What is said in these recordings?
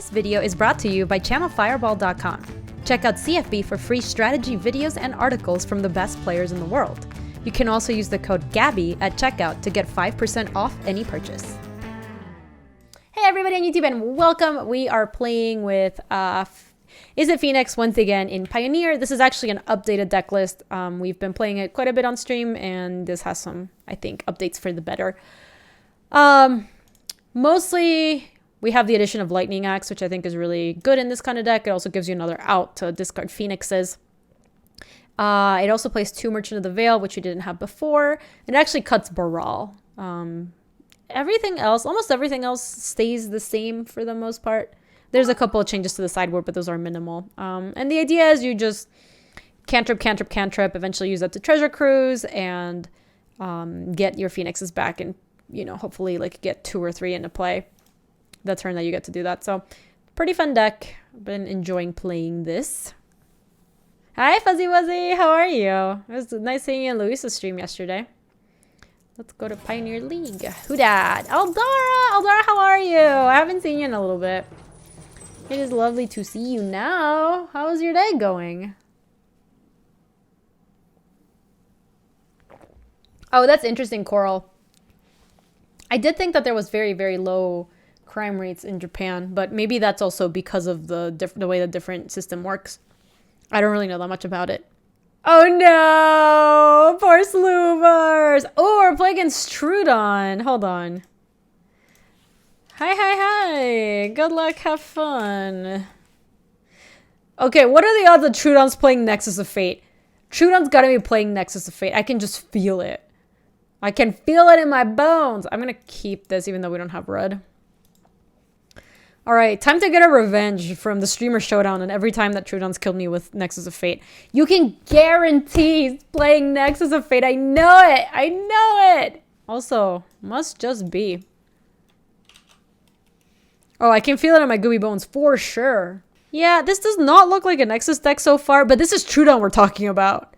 This video is brought to you by channelfireball.com. Check out CFB for free strategy videos and articles from the best players in the world. You can also use the code Gaby at checkout to get 5% off any purchase. Hey everybody on YouTube and welcome. We are playing with Izzet Phoenix once again in Pioneer. This is actually an updated deck list. We've been playing it quite a bit on stream and this has some, I think, updates for the better. Mostly we have the addition of Lightning Axe, which I think is really good in this kind of deck. It also gives you another out to discard Phoenixes. It also plays 2 Merchant of the Veil, which we didn't have before. It actually cuts Baral. Everything else, almost everything else stays the same for the most part. There's a couple of changes to the sideboard, but those are minimal. And the idea is you just cantrip, cantrip, cantrip, eventually use that to Treasure Cruise and get your Phoenixes back and, you know, hopefully like get 2 or 3 into play the turn that you get to do that. So pretty fun deck. I've been enjoying playing this. Hi Fuzzy Wuzzy, how are you? It was nice seeing you in Luisa's stream yesterday. Let's go to Pioneer League. Who dat? Aldara! Aldara, how are you? I haven't seen you in a little bit. It is lovely to see you now. How's your day going? Oh, that's interesting, Coral. I did think that there was very, very low crime rates in Japan, but maybe that's also because of the way the different system works. I don't really know that much about it. Oh no! Poor Sloobers! Oh, we're playing against Troodon. Hold on. Hi, hi, hi. Good luck, have fun. Okay, what are the odds that Troodon's playing Nexus of Fate? Troodon's gotta be playing Nexus of Fate. I can just feel it. I can feel it in my bones. I'm gonna keep this even though we don't have red. Alright, time to get a revenge from the streamer showdown and every time that Troodon's killed me with Nexus of Fate. You can guarantee he's playing Nexus of Fate. I know it! I know it! Also, must just be. Oh, I can feel it in my gooey bones for sure. Yeah, this does not look like a Nexus deck so far, but this is Troodon we're talking about.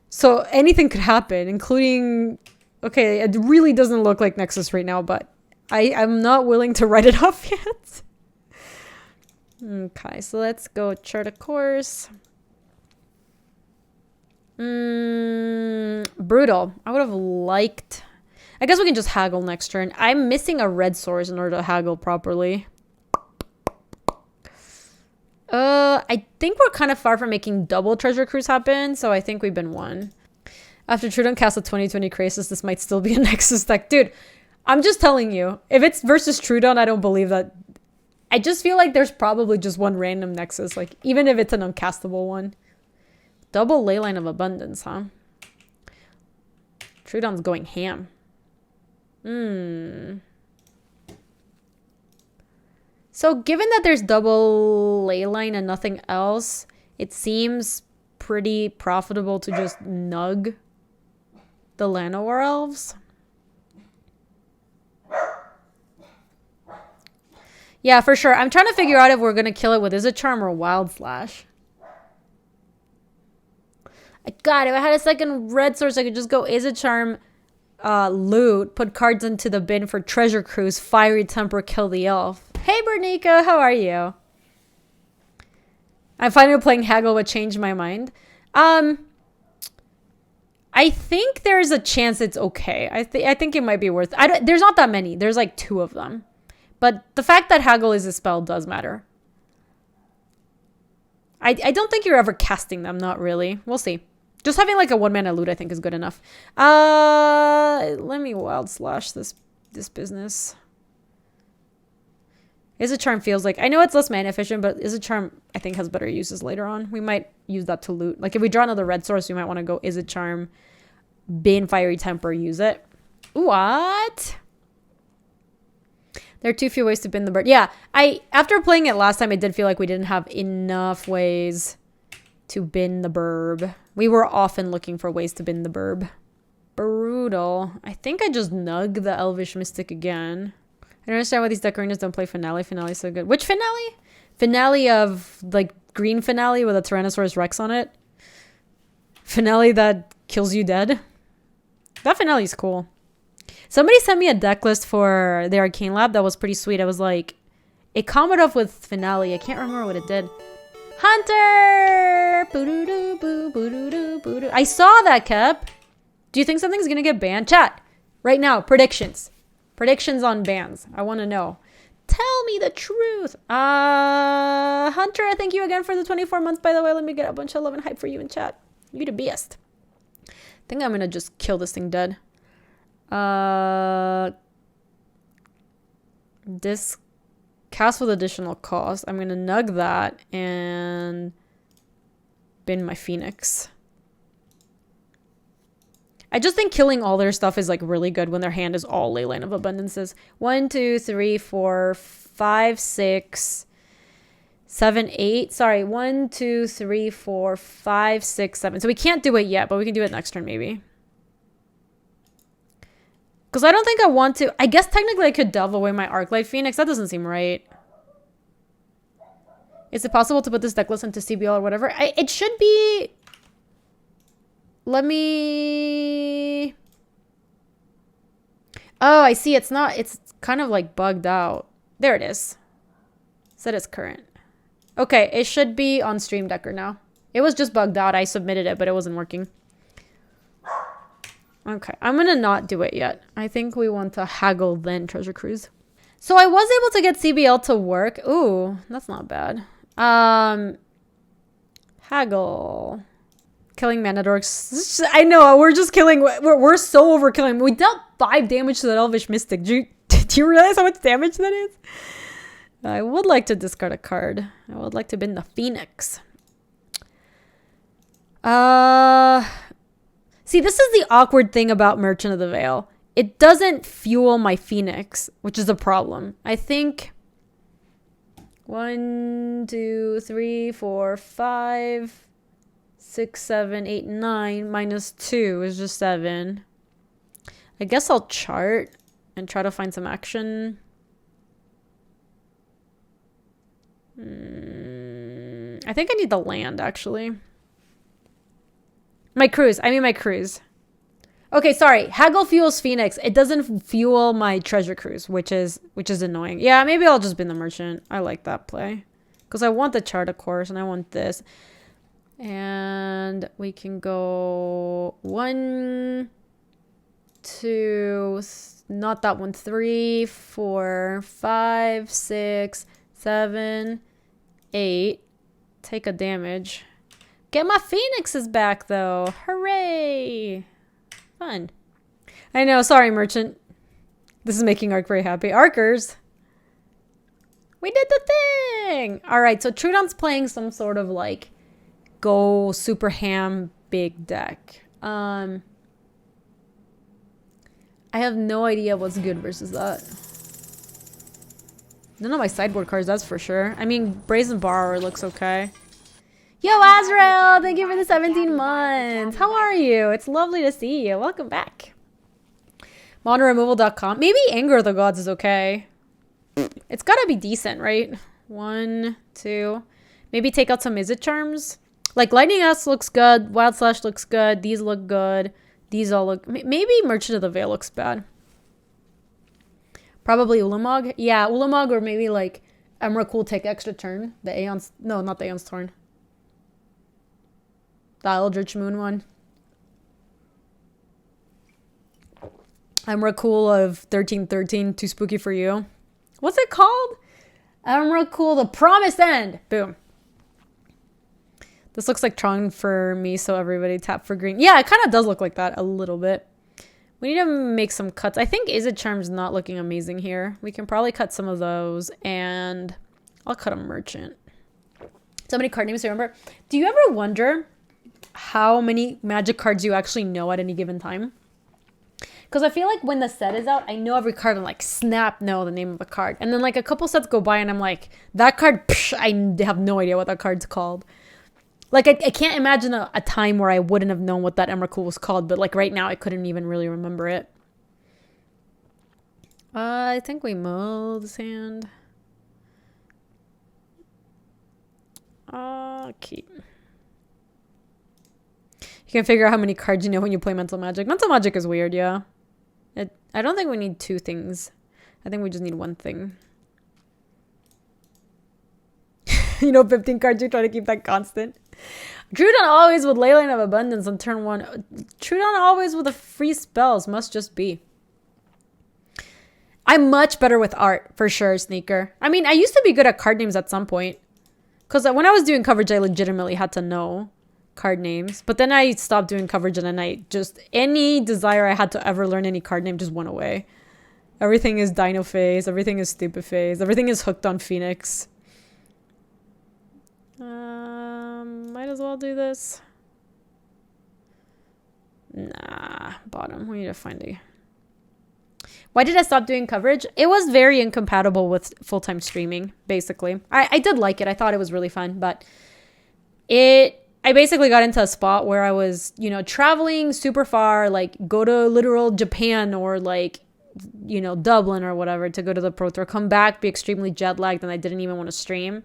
So anything could happen, including... Okay, it really doesn't look like Nexus right now, but I'm not willing to write it off yet. Okay, so let's go chart a course. Brutal. I would have liked... I guess we can just haggle next turn. I'm missing a red source in order to haggle properly. I think we're kind of far from making double Treasure Cruise happen, so I think we've been won. After Troodon casts a 2020 Crisis, this might still be a Nexus deck. Dude, I'm just telling you. If it's versus Troodon, I don't believe that. I just feel like there's probably just one random Nexus. Like, even if it's an uncastable one. Double Leyline of Abundance, huh? Troodon's going ham. So, given that there's double Leyline and nothing else, it seems pretty profitable to just nug the Llanowar Elves. Yeah, for sure. I'm trying to figure out if we're going to kill it with Izzet Charm or Wild Slash. God, if I had a second red source, I could just go Izzet Charm, loot, put cards into the bin for Treasure Cruise, Fiery Temper, kill the elf. Hey, Bernica, how are you? I'm finally playing Haggle would change my mind. I think there's a chance it's okay. I think it might be worth... there's not that many. There's like 2 of them. But the fact that Haggle is a spell does matter. I don't think you're ever casting them. Not really. We'll see. Just having like a 1-mana loot I think is good enough. Let me Wild Slash this business. Izzet Charm feels like... I know it's less mana efficient, but Izzet Charm I think has better uses later on. We might use that to loot. Like if we draw another red source, we might want to go Izzet Charm, bin Fiery Temper, use it. What? There are too few ways to bin the bird. Yeah, after playing it last time, I did feel like we didn't have enough ways to bin the burb. We were often looking for ways to bin the burb. Brutal. I think I just nug the Elvish Mystic again. I don't understand why these deck arenas don't play Finale. Finale's so good. Which Finale? Finale of, like, green Finale with a Tyrannosaurus Rex on it? Finale that kills you dead? That Finale's cool. Somebody sent me a deck list for the Arcane Lab that was pretty sweet. I was like, It comboed up with Finale. I can't remember what it did. Hunter! I saw that, Kep. Do you think something's gonna get banned? Chat, right now, predictions. Predictions on bans. I want to know. Tell me the truth. Hunter, thank you again for the 24 months, by the way. Let me get a bunch of love and hype for you in chat. You the best. I think I'm gonna just kill this thing dead. This cast with additional cost. I'm gonna nug that and bin my Phoenix. I just think killing all their stuff is like really good when their hand is all Leyline of Abundances. 1, 2, 3, 4, 5, 6, 7, 8. Sorry, 1, 2, 3, 4, 5, 6, 7. So we can't do it yet, but we can do it next turn maybe. Because I don't think I want to. I guess technically I could delve away my Arclight Phoenix. That doesn't seem right. Is it possible to put this deck list into CBL or whatever? It should be. Let me. Oh, I see. It's not. It's kind of like bugged out. There it is. Set as current. Okay, it should be on Stream Decker now. It was just bugged out. I submitted it, but it wasn't working. Okay, I'm gonna not do it yet. I think we want to haggle then Treasure Cruise. So I was able to get CBL to work. Ooh, that's not bad. Haggle. Killing mana dorks. I know, we're just killing. We're so overkilling. We dealt 5 damage to that Elvish Mystic. Do you realize how much damage that is? I would like to discard a card. I would like to bin the Phoenix. See, this is the awkward thing about Merchant of the Veil. It doesn't fuel my Phoenix, which is a problem. I think 1, 2, 3, 4, 5, 6, 7, 8, 9 minus 2 is just 7. I guess I'll chart and try to find some action. I think I need the land, actually. My cruise. Okay, sorry. Haggle fuels Phoenix. It doesn't fuel my Treasure Cruise, which is annoying. Yeah, maybe I'll just bin the Merchant. I like that play. Because I want the chart, of course, and I want this. And we can go 1, 2, not that one, 3, 4, 5, 6, 7, 8. Take a damage. Get my Phoenixes back, though. Hooray! Fun. I know. Sorry, Merchant. This is making Arc very happy. Arcers! We did the thing! Alright, so Troodon's playing some sort of, like, go super ham big deck. I have no idea what's good versus that. None of my sideboard cards, that's for sure. I mean, Brazen Borrower looks okay. Yo, Azrael! Thank you for the 17 months. How are you? It's lovely to see you. Welcome back. Monoremoval.com. Maybe Anger of the Gods is okay. It's gotta be decent, right? 1, 2. Maybe take out some Izzet charms. Like, Lightning Axe looks good. Wild Slash looks good. These look good. These all look... Maybe Merchant of the Veil looks bad. Probably Ulamog. Yeah, Ulamog or maybe, like, Emrakul take extra turn. The Aeon's... No, not the Aeon's Torn. The Eldritch Moon one. Emrakul of 1313. Too spooky for you. What's it called? Emrakul, the Promised End. Boom. This looks like Tron for me, so everybody tap for green. Yeah, it kind of does look like that a little bit. We need to make some cuts. I think Izzet Charm's not looking amazing here. We can probably cut some of those, and I'll cut a Merchant. So many card names to remember. Do you ever wonder how many Magic cards you actually know at any given time? Because I feel like when the set is out, I know every card and like snap know the name of the card. And then like a couple sets go by and I'm like, that card, psh, I have no idea what that card's called. Like, I can't imagine a time where I wouldn't have known what that Emrakul was called, but, like, right now I couldn't even really remember it. I think we mow this hand. Keep. You can figure out how many cards you know when you play Mental Magic. Mental Magic is weird, yeah. I don't think we need 2 things. I think we just need 1 thing. You know, 15 cards, you try to keep that constant. Troodon always with Librarian of Abundance on turn 1. Troodon always with the free spells. Must just be. I'm much better with art, for sure, Sneaker. I mean, I used to be good at card names at some point. Because when I was doing coverage, I legitimately had to know card names. But then I stopped doing coverage and then I just... Any desire I had to ever learn any card name just went away. Everything is Dino Phase. Everything is Stupid Phase. Everything is hooked on Phoenix. Might as well do this. Nah, bottom. We need to find a... Why did I stop doing coverage? It was very incompatible with full-time streaming, basically. I did like it. I thought it was really fun, but I basically got into a spot where I was, you know, traveling super far, like go to literal Japan or like, you know, Dublin or whatever to go to the Pro Tour, come back, be extremely jet lagged, and I didn't even want to stream,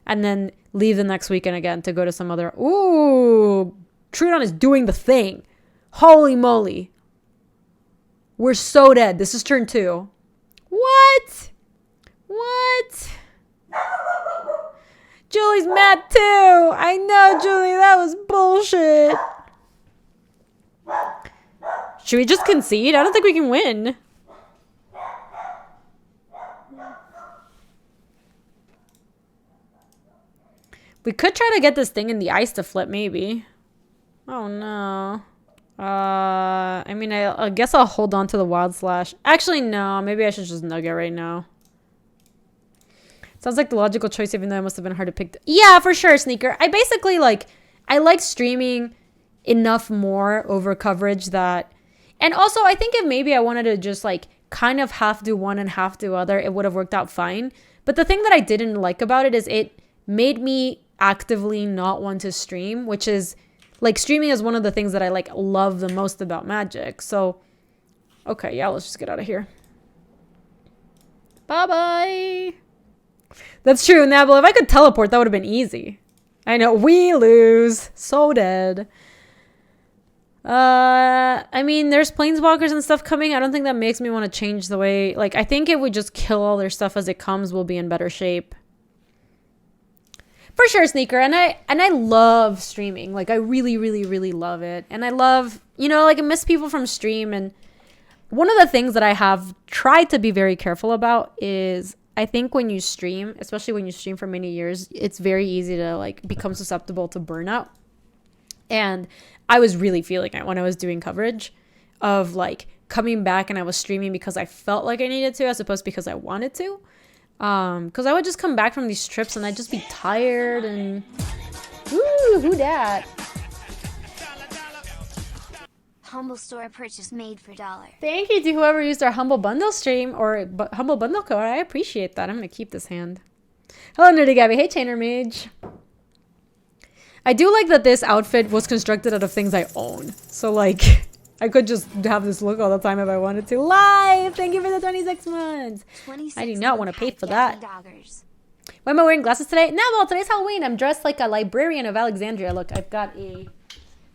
and then leave the next weekend again to go to some other... Ooh, Troodon is doing the thing. Holy moly. We're so dead. This is turn 2. What? What? Julie's mad too. I know, Julie. That was bullshit. Should we just concede? I don't think we can win. We could try to get this thing in the ice to flip, maybe. Oh, no. I mean, I guess I'll hold on to the Wild Slash. Actually, no. Maybe I should just Nugget right now. Sounds like the logical choice, even though it must have been hard to pick. Yeah, for sure, Sneaker. I basically, like, I like streaming enough more over coverage that... And also, I think if maybe I wanted to just, like, kind of half do one and half do other, it would have worked out fine. But the thing that I didn't like about it is it made me actively not want to stream, which is... Like, streaming is one of the things that I, like, love the most about Magic. So, okay, yeah, let's just get out of here. Bye-bye. That's true, Nabble. If I could teleport, that would have been easy. I know. We lose. So dead. I mean, there's planeswalkers and stuff coming. I don't think that makes me want to change the way... Like, I think if we just kill all their stuff as it comes, we'll be in better shape. For sure, Sneaker. And I love streaming. Like, I really, really, really love it. And I love, you know, like, I miss people from stream. And one of the things that I have tried to be very careful about is I think when you stream, especially when you stream for many years, it's very easy to, like, become susceptible to burnout. And I was really feeling it when I was doing coverage of, like, coming back and I was streaming because I felt like I needed to as opposed to because I wanted to. Because I would just come back from these trips and I'd just be tired and... Ooh, who dat? Humble store purchase made for $1. Thank you to whoever used our Humble Bundle stream or Humble Bundle code. I appreciate that. I'm going to keep this hand. Hello, Nerdy Gaby. Hey, Chainer Mage. I do like that this outfit was constructed out of things I own. So, like... I could just have this look all the time if I wanted to. Live! Thank you for the 26 months. 26 I do not want to pay for that. Why am I wearing glasses today? No, well, today's Halloween. I'm dressed like a Librarian of Alexandria. Look, I've got a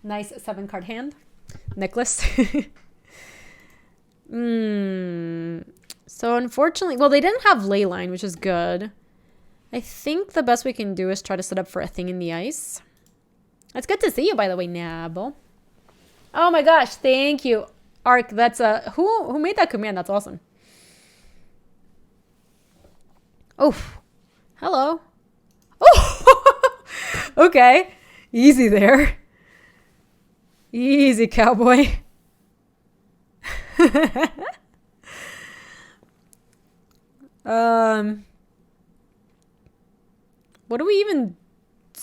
nice 7-card hand necklace. So, unfortunately... Well, they didn't have Leyline, which is good. I think the best we can do is try to set up for a thing in the ice. It's good to see you, by the way, Nabble. Oh my gosh, thank you. Ark, that's a... Who made that command? That's awesome. Oh, hello. Oh, okay. Easy there. Easy, cowboy. What do we even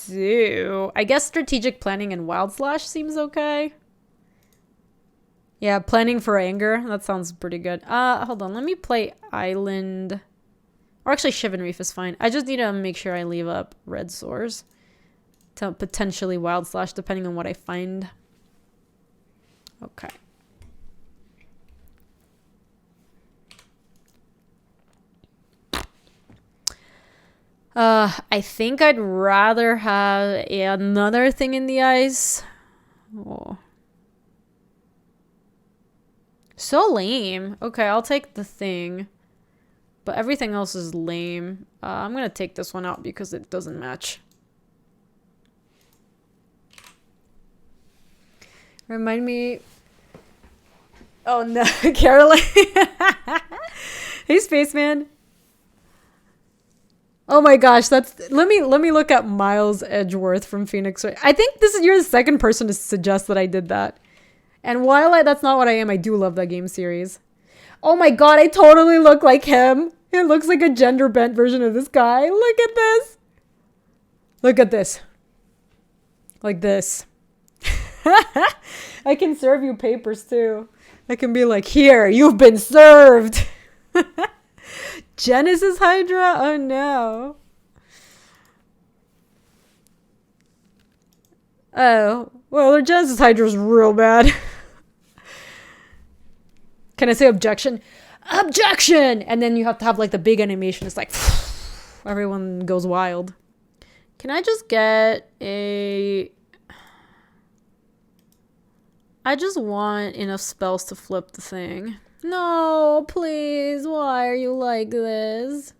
do? I guess strategic planning and Wild Slash seems okay. Yeah, planning for anger. That sounds pretty good. Hold on. Let me play Island. Or actually, Shivan Reef is fine. I just need to make sure I leave up Red Sores to potentially Wild Slash, depending on what I find. Okay. I think I'd rather have another thing in the ice. Oh. So lame. Okay, I'll take the thing. But everything else is lame. I'm gonna take this one out because it doesn't match. Remind me. Oh no, Caroline. Hey, Spaceman. Oh my gosh, that's let me look at Miles Edgeworth from Phoenix. I think you're the second person to suggest that I did that. And while that's not what I am, I do love that game series. Oh my god, I totally look like him. It looks like a gender bent version of this guy. Look at this. Look at this. Like this. I can serve you papers too. I can be like, here, you've been served. Genesis Hydra? Oh no. Oh, well, their Genesis Hydra is real bad. Can I say objection? Objection! And then you have to have like the big animation. It's like everyone goes wild. Can I just get a... I just want enough spells to flip the thing. No, please. Why are you like this?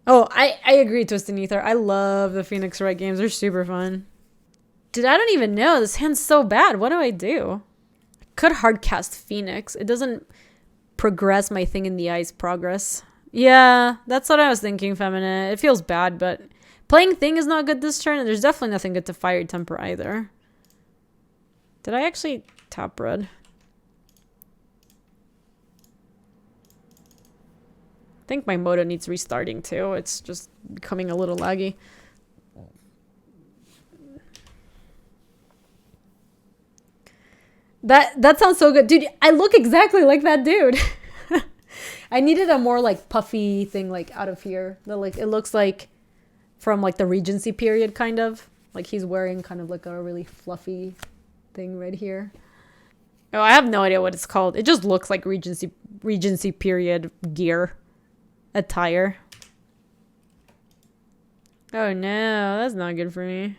Oh, I agree, Twisted Ether. I love the Phoenix Wright games. They're super fun. Dude, I don't even know. This hand's so bad. What do I do? I could hardcast Phoenix. It doesn't progress my thing in the ice progress. Yeah, that's what I was thinking, Feminine. It feels bad, but playing thing is not good this turn, and there's definitely nothing good to Fire Temper either. Did I actually tap red? I think my Moto needs restarting too. It's just becoming a little laggy. That sounds so good. Dude, I look exactly like that dude. I needed a more like puffy thing like out of here. That like it looks like from like the Regency period kind of. Like he's wearing kind of like a really fluffy thing right here. Oh, I have no idea what it's called. It just looks like Regency period gear. Attire. Oh no, that's not good for me.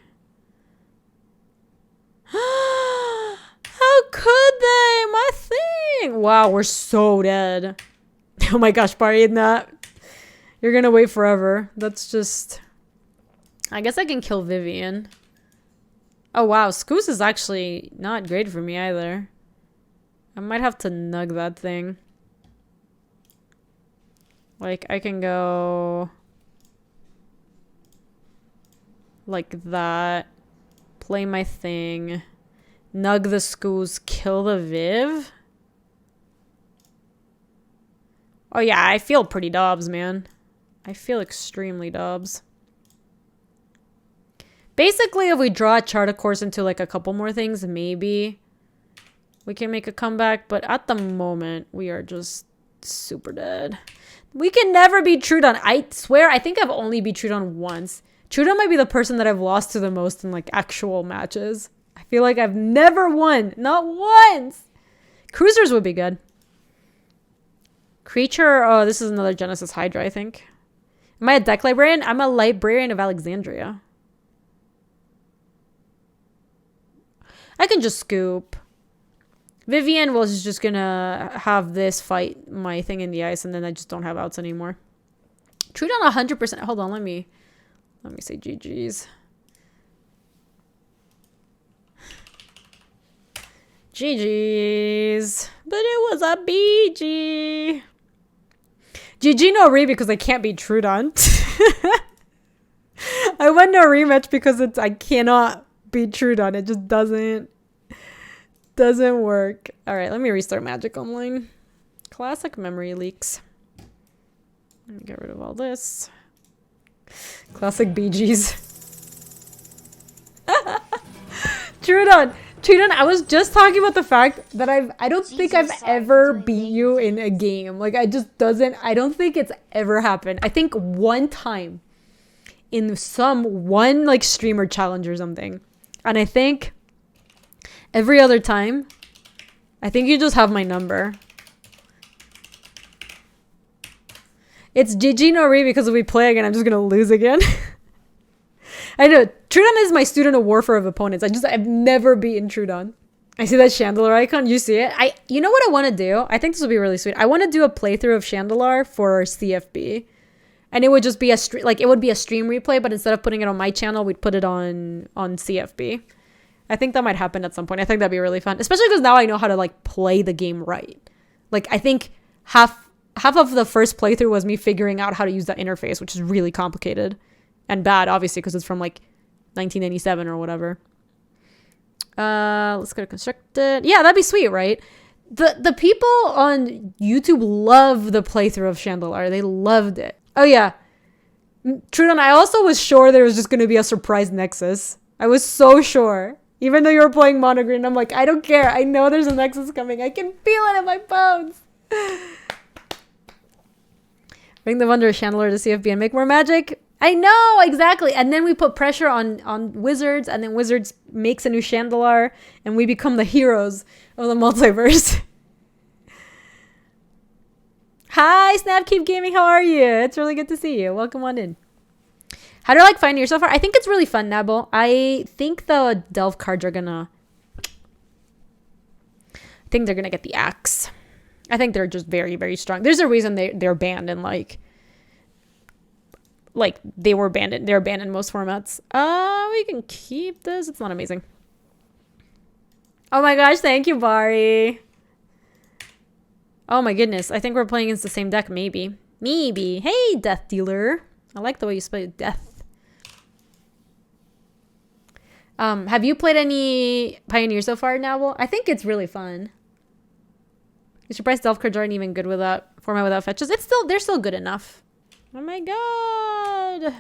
How could they? My thing. Wow, we're so dead. Oh my gosh, Barry, not. You're gonna wait forever. That's just... I guess I can kill Vivian. Oh wow, Scoos is actually not great for me either. I might have to nug that thing. Like, I can go... like that. Play my thing. Nug the Scoos, kill the Viv? Oh yeah, I feel pretty dobs, man. I feel extremely dobs. Basically, if we draw a Chart of Course into like a couple more things, maybe we can make a comeback. But at the moment, we are just super dead. We can never beat Troodon. I swear, I think I've only beat Troodon once. Troodon might be the person that I've lost to the most in like actual matches. I feel like I've never won. Not once. Cruisers would be good. Creature. Oh, this is another Genesis Hydra, I think. Am I a deck librarian? I'm a Librarian of Alexandria. I can just scoop. Vivian was just gonna have this fight my thing in the ice, and then I just don't have outs anymore. Troodon 100%. Hold on, let me say GG's. GG's. But it was a BG. GG no re because I can't beat Troodon. I won no rematch because I cannot beat Troodon. It just doesn't work. All right, let me restart Magic Online. Classic memory leaks. Let me get rid of all this. Classic BG's. Troodon, I was just talking about the fact that I don't think I've ever beat you in a game. Like, I don't think it's ever happened. I think one time in one like streamer challenge or something. And I think every other time, I think you just have my number. It's GG no re because if we play again, I'm just gonna lose again. I know. Troodon is my student of warfare of opponents. I've never beaten Troodon. I see that Chandelar icon. You see it? You know what I want to do? I think this would be really sweet. I want to do a playthrough of Chandelar for CFB. And it would just be it would be a stream replay, but instead of putting it on my channel, we'd put it on CFB. I think that might happen at some point. I think that'd be really fun, especially because now I know how to like play the game right. Like I think half of the first playthrough was me figuring out how to use that interface, which is really complicated and bad, obviously, because it's from like 1997 or whatever. Let's go to constructed. Yeah, that'd be sweet, right? The people on YouTube love the playthrough of Chandelar. They loved it. Oh yeah, Troodon, I also was sure there was just going to be a surprise Nexus. I was so sure. Even though you were playing Mono Green, I'm like, I don't care. I know there's a Nexus coming. I can feel it in my bones. Bring the Wonder of Chandelar to CFB and make more magic. I know, exactly. And then we put pressure on Wizards, and then Wizards makes a new Chandelar, and we become the heroes of the multiverse. Hi, Snapkeep Gaming. How are you? It's really good to see you. Welcome on in. How do I like Finding Your so far? I think it's really fun, Nabble. I think the Delve cards are gonna... I think they're gonna get the axe. I think they're just very, very strong. There's a reason they're banned in like they were banned. They're banned in most formats. We can keep this. It's not amazing. Oh my gosh, thank you, Bari. Oh my goodness. I think we're playing against the same deck, maybe. Maybe. Hey, Death Dealer. I like the way you spell death. Have you played any Pioneer so far, Nabble? I think it's really fun. You surprised Delve cards aren't even good without format without fetches. They're still good enough. Oh my god.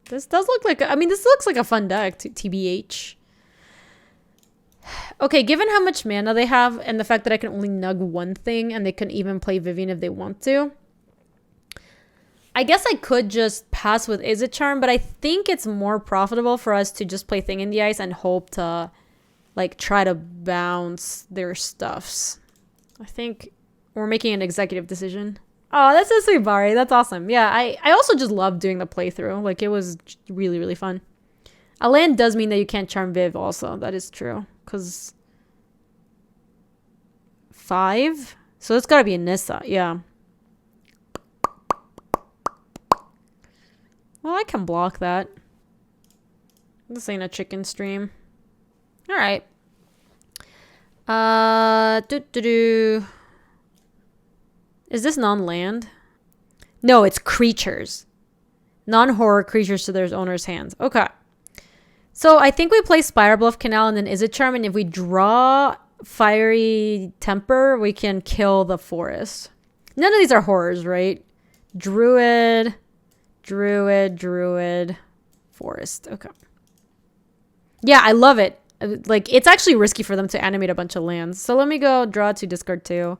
This does look like this looks like a fun deck, TBH. Okay, given how much mana they have and the fact that I can only nug one thing and they can even play Vivian if they want to, I guess I could just pass with Izzet Charm, but I think it's more profitable for us to just play Thing in the Ice and hope to like try to bounce their stuffs. I think we're making an executive decision. Oh, that's so sweet, Bari. That's awesome. Yeah, I also just love doing the playthrough. Like, it was really, really fun. A land does mean that you can't charm Viv also. That is true. Because 5? So it's got to be a Nissa. Yeah. Well, I can block that. This ain't a chicken stream. All right. Is this non-land? No, it's creatures. Non-horror creatures to their owner's hands. Okay. So I think we play Spire Bluff Canal and then Izzet Charm, and if we draw Fiery Temper, we can kill the forest. None of these are horrors, right? Druid, forest. Okay. Yeah, I love it. Like, it's actually risky for them to animate a bunch of lands. So let me go draw 2, discard 2.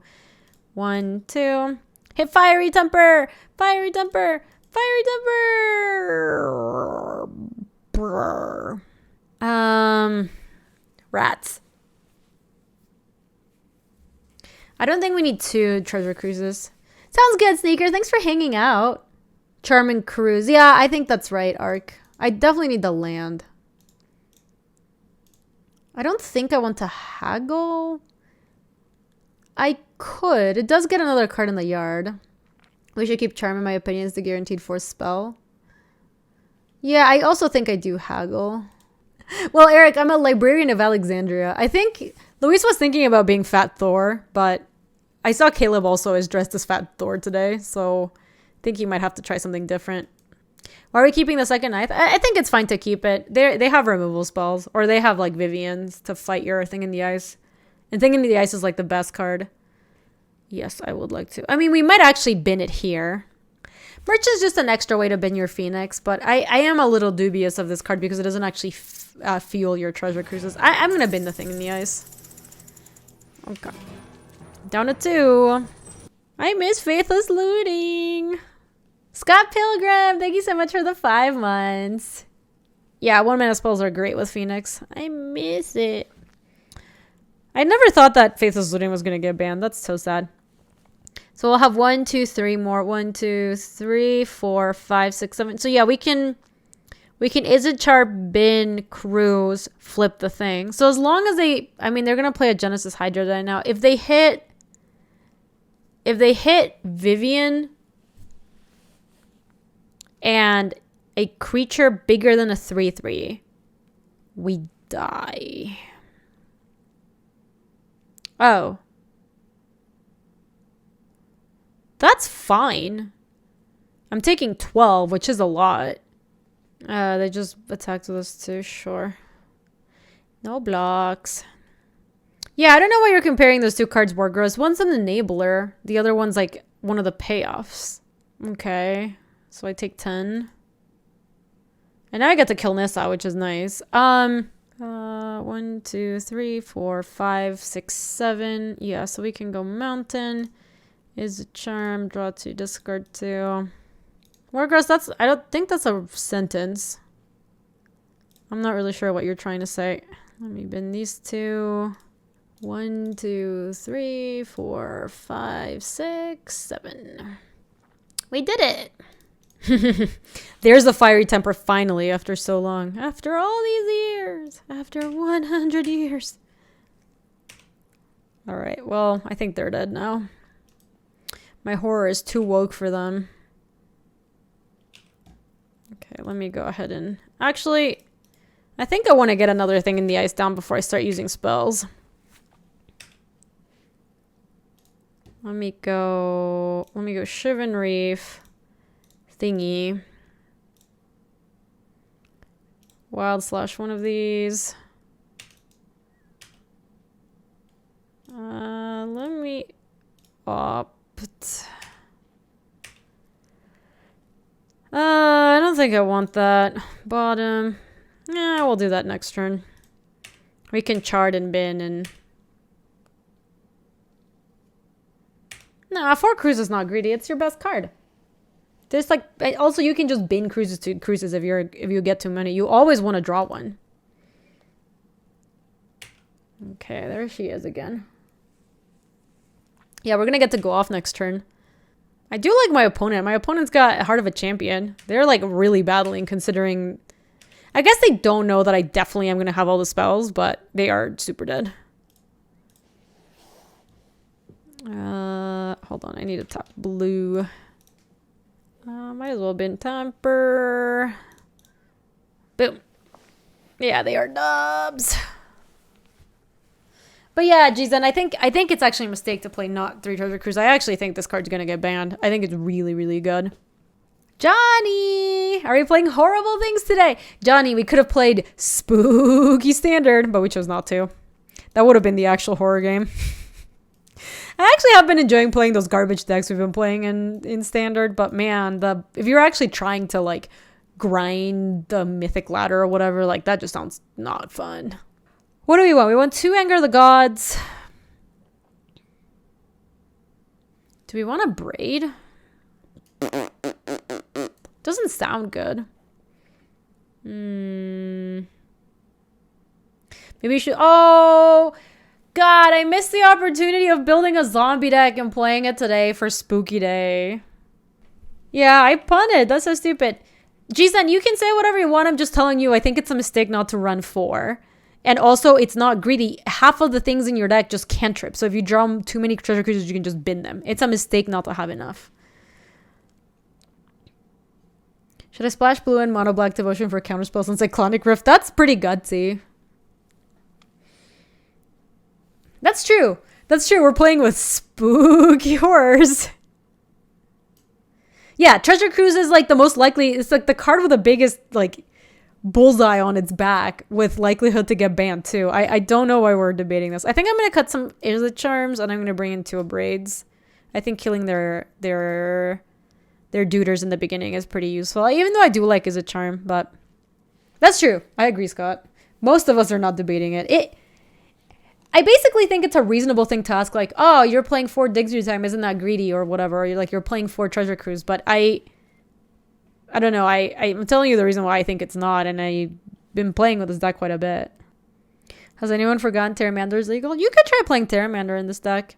1, 2. Hit Fiery Temper! Fiery Temper! Fiery Temper! Brr. Rats. I don't think we need 2 treasure cruises. Sounds good, Sneaker. Thanks for hanging out. Charming Cruise. Yeah, I think that's right, Ark. I definitely need the land. I don't think I want to haggle. I could. It does get another card in the yard. We should keep Charm, in my opinion, is the guaranteed force spell. Yeah, I also think I do haggle. Well, Eric, I'm a Librarian of Alexandria. I think Luis was thinking about being Fat Thor, but I saw Caleb also is dressed as Fat Thor today, so I think he might have to try something different. Why are we keeping the second knife? I think it's fine to keep it. They have removal spells, or they have like Vivians to fight your Thing in the Ice. And Thing in the Ice is like the best card. Yes, I would like to. I mean, we might actually bin it here. Merch is just an extra way to bin your Phoenix, but I am a little dubious of this card because it doesn't actually fuel your treasure cruises. I'm going to bin the Thing in the Ice. Okay. Down to 2. I miss Faithless Looting. Scott Pilgrim, thank you so much for the 5 months. Yeah, 1-mana spells are great with Phoenix. I miss it. I never thought that Faithless Looting was going to get banned. That's so sad. So we'll have 1, 2, 3 more. 1, 2, 3, 4, 5, 6, 7. So yeah, we can We can Izzet, Char, bin, cruise, flip the thing. So as long as they, I mean, they're going to play a Genesis Hydra right now. If they hit Vivian and a creature bigger than a 3/3, we die. Oh. That's fine. I'm taking 12, which is a lot. They just attacked with us too, sure. No blocks. Yeah, I don't know why you're comparing those two cards more gross. One's an enabler. The other one's like one of the payoffs. Okay. So I take 10. And now I get to kill Nissa, which is nice. 1, 2, 3, 4, 5, 6, 7. Yeah, so we can go mountain. Is a charm, draw 2, discard 2. More gross, I don't think that's a sentence. I'm not really sure what you're trying to say. Let me bin these two. 1, 2, 3, 4, 5, 6, 7. We did it. There's the fiery temper finally after so long. After all these years. After 100 years. Alright, well, I think they're dead now. My horror is too woke for them. Okay, let me go ahead and... Actually, I think I want to get another thing in the ice down before I start using spells. Let me go Shivan Reef. Thingy. Wild slash one of these. Let me opt. I don't think I want that. Bottom. Yeah, we'll do that next turn. We can chart and bin and... Nah, 4 cruises is not greedy. It's your best card. There's like... Also, you can just bin cruises to cruises if you get too many. You always want to draw one. Okay, there she is again. Yeah, we're gonna get to go off next turn. I do like my opponent. My opponent's got Heart of a Champion. They're like really battling considering... I guess they don't know that I definitely am going to have all the spells, but they are super dead. Hold on. I need to tap blue. Might as well bin temper. Boom. Yeah, they are dubs. But yeah, geez, and I think it's actually a mistake to play not 3 Treasure Cruise. I actually think this card's gonna get banned. I think it's really, really good. Johnny! Are we playing horrible things today? Johnny, we could have played Spooky Standard, but we chose not to. That would have been the actual horror game. I actually have been enjoying playing those garbage decks we've been playing in Standard, but man, if you're actually trying to like grind the Mythic Ladder or whatever, like that just sounds not fun. What do we want? We want 2 Anger of the Gods. Do we want a Braid? Doesn't sound good. Maybe we should... Oh, God, I missed the opportunity of building a zombie deck and playing it today for Spooky Day. Yeah, I punted. That's so stupid. Jisan, you can say whatever you want. I'm just telling you, I think it's a mistake not to run 4. And also, it's not greedy. Half of the things in your deck just cantrip. So if you draw too many treasure cruisers, you can just bin them. It's a mistake not to have enough. Should I splash blue and mono black devotion for counterspells and Cyclonic Rift? That's pretty gutsy. That's true. That's true. We're playing with spooky horrors. Yeah, treasure cruise is like the most likely. It's like the card with the biggest like bullseye on its back with likelihood to get banned too. I don't know why we're debating this. I think I'm gonna cut some Izzet charms and I'm gonna bring in 2 braids. I think killing their duders in the beginning is pretty useful. Even though I do like Izzet charm, but that's true. I agree, Scott. Most of us are not debating it. I basically think it's a reasonable thing to ask, like, oh, you're playing 4 digs your time, isn't that greedy or whatever? Or you're playing 4 treasure cruise, but I don't know. I'm telling you the reason why I think it's not, and I've been playing with this deck quite a bit. Has anyone forgotten Terramander is legal? You could try playing Terramander in this deck.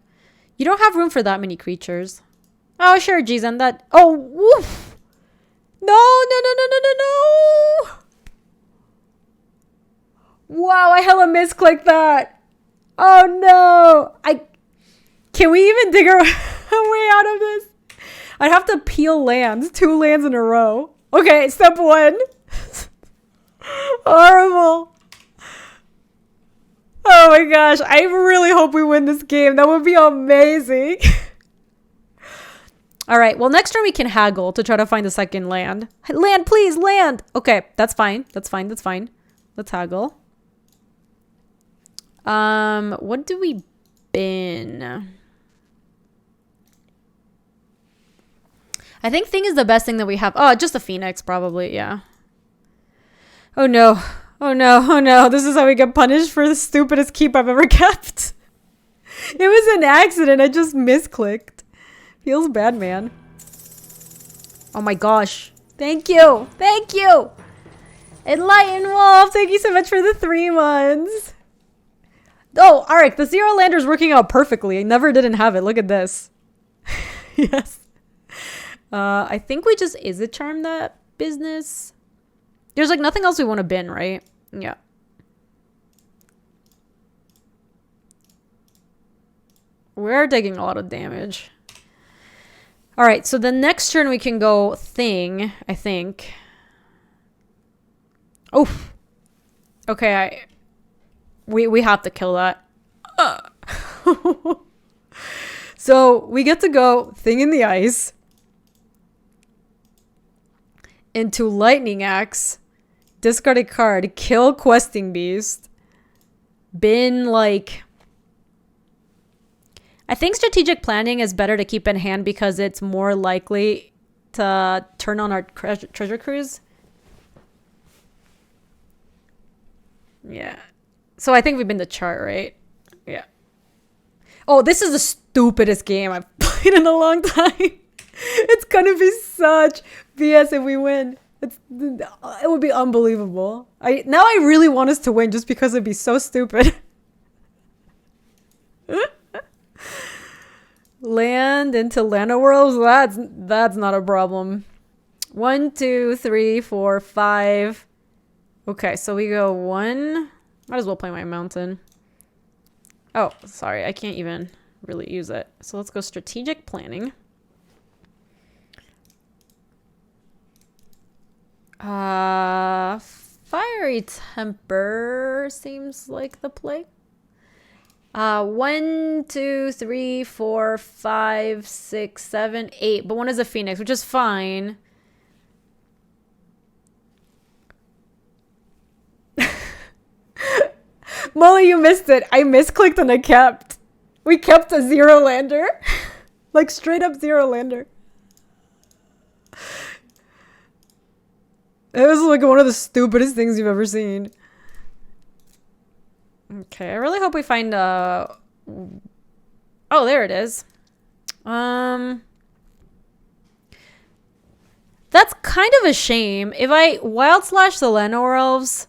You don't have room for that many creatures. Oh, sure, geez, and that... Oh, woof! No! Wow, I hella misclicked that. Oh no. Can we even dig our way out of this? I'd have to peel lands. 2 lands in a row. Okay, step 1. Horrible. Oh my gosh. I really hope we win this game. That would be amazing. All right. Well, next turn we can haggle to try to find the second land. Land, please, land. Okay, that's fine. That's fine. That's fine. Let's haggle. What do we bin? I think thing is the best thing that we have. Oh, just a phoenix, probably. Yeah. Oh no. Oh no. Oh no. This is how we get punished for the stupidest keep I've ever kept. It was an accident. I just misclicked. Feels bad, man. Oh my gosh. Thank you. Thank you. Enlightened Wolf. Thank you so much for the 3 months. Oh, Arik, the 0 lander is working out perfectly. I never didn't have it. Look at this. Yes. I think we just Izzet charm that business. There's like nothing else we want to bin, right? Yeah. We're taking a lot of damage. All right, so the next turn we can go thing, I think. Oof. Okay, we have to kill that. So we get to go thing in the ice into lightning axe, discard a card, kill questing beast, bin like. I think strategic planning is better to keep in hand because it's more likely to turn on our treasure cruise. Yeah. So I think we've been the chart, right? Yeah. Oh, this is the stupidest game I've played in a long time. It's gonna be such BS if we win. It would be unbelievable. Now I really want us to win just because it'd be so stupid. Land into Lana Worlds? That's not a problem. 1, 2, 3, 4, 5. Okay, so we go 1. Might as well play my mountain. Oh, sorry. I can't even really use it. So let's go strategic planning. Fiery temper seems like the play. 1, 2, 3, 4, 5, 6, 7, 8. But 1 is a phoenix, which is fine. Molly, you missed it. I misclicked and I kept. We kept a 0 lander. Like straight up 0 lander. It was like one of the stupidest things you've ever seen. Okay, I really hope we find oh, there it is. That's kind of a shame. If I wild slash the Lenore Elves,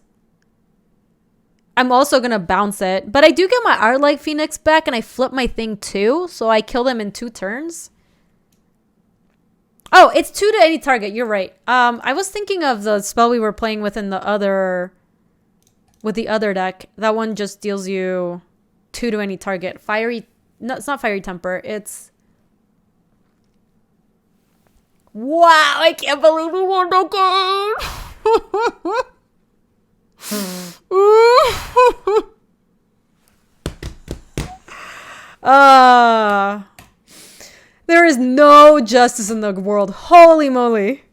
I'm also gonna bounce it. But I do get my Art-like Phoenix back and I flip my thing too, so I kill them in 2 turns. Oh, it's 2 to any target. You're right. I was thinking of the spell we were playing with in the other... With the other deck, that one just deals you 2 to any target. Fiery... No, it's not Fiery Temper. It's... Wow, I can't believe we won the game! There is no justice in the world. Holy moly.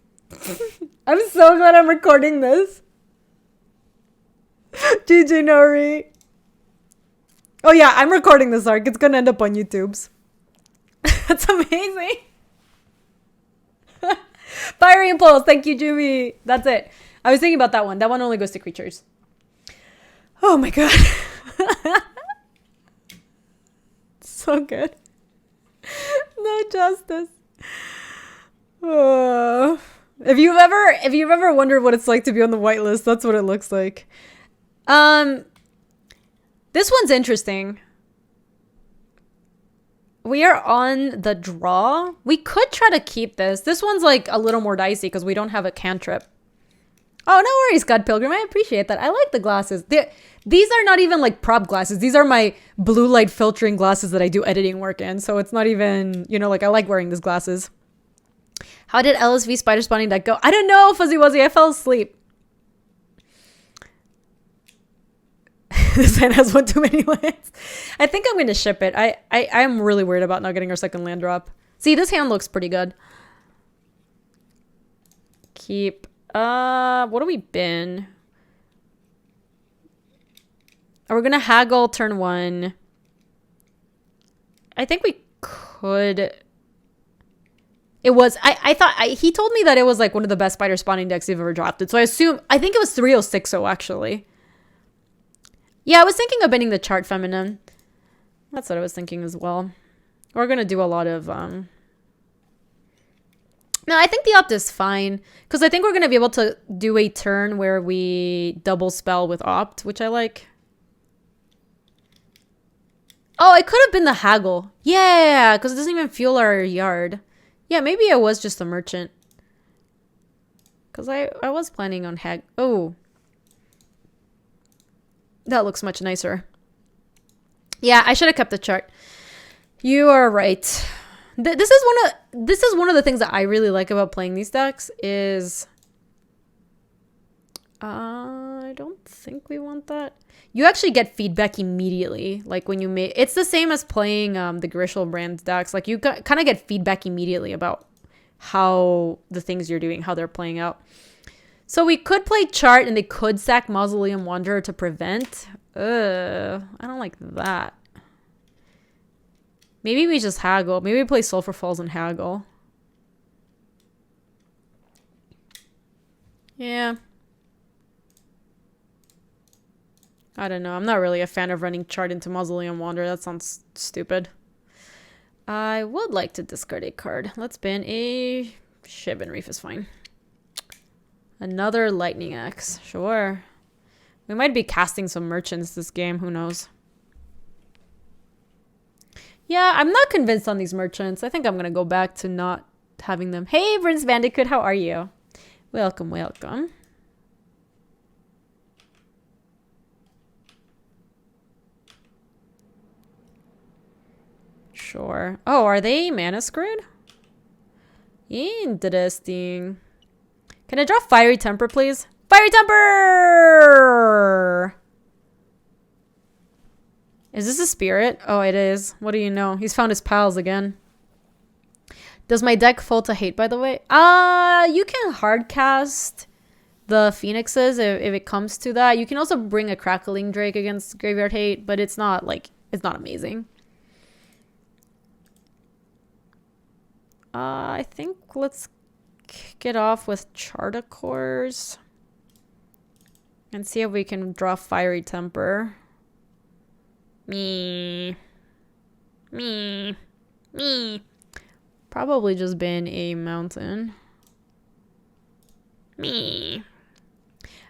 I'm so glad I'm recording this. GG Nori. Oh yeah, I'm recording this arc. It's gonna end up on YouTube's. That's amazing. Fiery Impulse. Thank you, Jimmy. That's it. I was thinking about that one. That one only goes to creatures. Oh my god. So good. No justice. If you've ever wondered what it's like to be on the whitelist, that's what it looks like. This one's interesting. We are on the draw. We could try to keep this. This one's like a little more dicey because we don't have a cantrip. Oh, no worries, God Pilgrim. I appreciate that. I like the glasses. These are not even like prop glasses. These are my blue light filtering glasses that I do editing work in. So it's not even, you know, like I like wearing these glasses. How did LSV Spider Spawning deck go? I don't know, Fuzzy Wuzzy. I fell asleep. This hand has one too many lands. I think I'm going to ship it. I'm really worried about not getting our second land drop. See, this hand looks pretty good. Keep. What do we bin? We're going to haggle turn 1. I think we could. It was, I thought, he told me that it was like one of the best spider spawning decks he've ever drafted. So I think it was 306-0 actually. Yeah, I was thinking of binning the chart feminine. That's what I was thinking as well. We're going to do a lot of, no, I think the opt is fine. Because I think we're going to be able to do a turn where we double spell with opt, which I like. Oh, it could have been the haggle. Yeah, because it doesn't even fuel our yard. Yeah, maybe it was just a merchant. Because I was planning on hag. Oh. That looks much nicer. Yeah, I should have kept the chart. You are right. This is one of the things that I really like about playing these decks is I don't think we want that. You actually get feedback immediately. Like when you make it's the same as playing the Grishel brand decks. Like you kind of get feedback immediately about how the things you're doing, how they're playing out. So we could play chart and they could sack Mausoleum Wanderer to prevent. I don't like that. Maybe we just haggle. Maybe we play Sulfur Falls and haggle. Yeah. I don't know. I'm not really a fan of running chart into Mausoleum Wanderer. That sounds stupid. I would like to discard a card. Let's bin a Shivan Reef is fine. Another Lightning Axe. Sure. We might be casting some merchants this game. Who knows? Yeah, I'm not convinced on these merchants. I think I'm going to go back to not having them. Hey, Prince Bandicoot, how are you? Welcome, welcome. Sure. Oh, are they mana screwed? Interesting. Can I draw Fiery Temper, please? Fiery Temper! Is this a spirit? Oh, it is. What do you know? He's found his pals again. Does my deck fall to hate, by the way? You can hard cast the Phoenixes if it comes to that. You can also bring a Crackling Drake against Graveyard Hate, but it's not amazing. I think let's kick it off with Charticores and see if we can draw Fiery Temper. Me. Probably just been a mountain. Me.